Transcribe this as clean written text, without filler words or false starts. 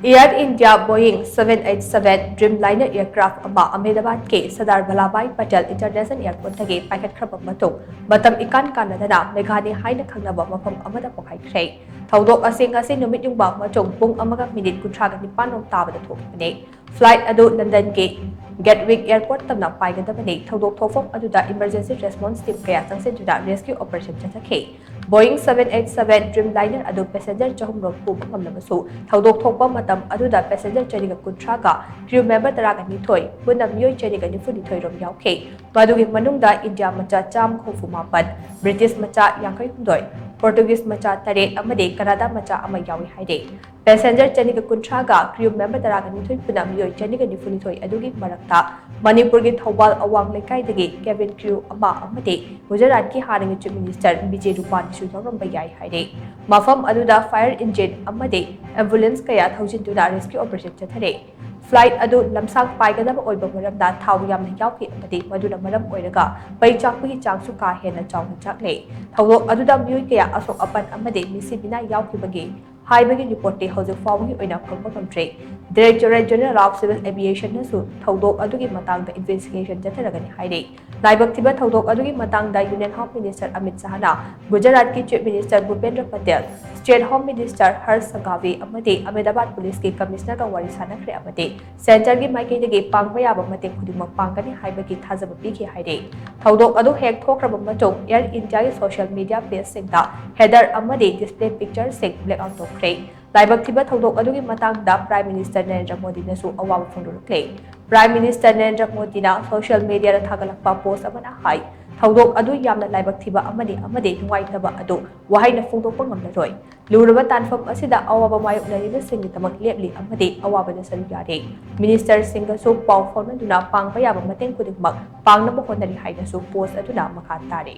air India Boeing 787 Dreamliner aircraft Ahmedabad के Sardar Vallabhbhai Patel international airport की पाइखटखरब Icahn कानदना मेघानी हाइना खंगनबा मफम अमदा पोखाइख्रे थौदोक असे नुमित युंबा मचोंग पुंग अमगा मिनिट 39 रोम ताबदा थोकपने फ्लाइट अदु लंदन के गेटविक एयरपोर्ट तमना पाइगदबने थौदोक थोफम अदुदा इमरजेंसी रेस्पॉन्स टीम कया चंगसेजुदा रेस्क्यू ऑपरेशन चथखे बोइंग 787 ड्रीमलाइनर अदु पैसेंजर चहुमरोम पुब ngamnamasu thaudok thokpa matam aduda passenger chaniga kunthraga crew member taraga nithoi punna miyoi chaniga nifuni rom yaukhe madugi manungda India macha cham khofu mapan British macha yankai hundoi Portuguese macha tare amade Canada macha ama yawi haide passenger chaniga kunthraga crew member taraga nithoi punna miyoi chaniga nifuni thoi adugi marakta Manipur gi Thawal awang lekai dagi cabin crew amade Gujarat ki haringa chief minister Vijay Rupani su thoramba yai haide mafam aduda fire engine amade ambulance kaya thousand to rescue operation chathare flight adu lamsang paigadaba oiba maramda thaw yamna yauki amade maduna maram oiraga pai chakpi changsu ka hena chawna chakle thawlo aduda miyoi kaya asok apan amade misi bina yauki bagi haibagi report te hojik fawgi oina khongba kamtre Directorate General of Civil Aviation nasu thaudok adugi matangda investigation jatharagani haire laibak thiba thaudok adugi matangda Union Home Minister Amit Shah na Gujarat ki Chief Minister Bhupendra Patel State Home Minister Harsh Sanghvi amade Ahmedabad Police ki Commissioner ka wari sanakre amade Center gi maikei dagi pangba yaba mateng khudimak pangkani haibagi thajaba piki haire thaudok adu hek thokraba matong Air India ki social media page singda header amade display picture sing black out tokre laibak thiba thaudok adugi matangda Prime Minister Narendra Modi nasu awaba phongdorukle Prime Minister Narendra Modi na social media da thagalakpa post amana hai thaudok adu yamna laibak thiba amade nungaitaba adu wahai na phongdokpa ngamlaroi luraba tanfam asida awaba mayoknariba singitamak lepli amade awaba na salu yare Minister Singha su paw phone duna pangpa yaba mateng khudikmak pangnaba honari hai nasu post aduna makha tare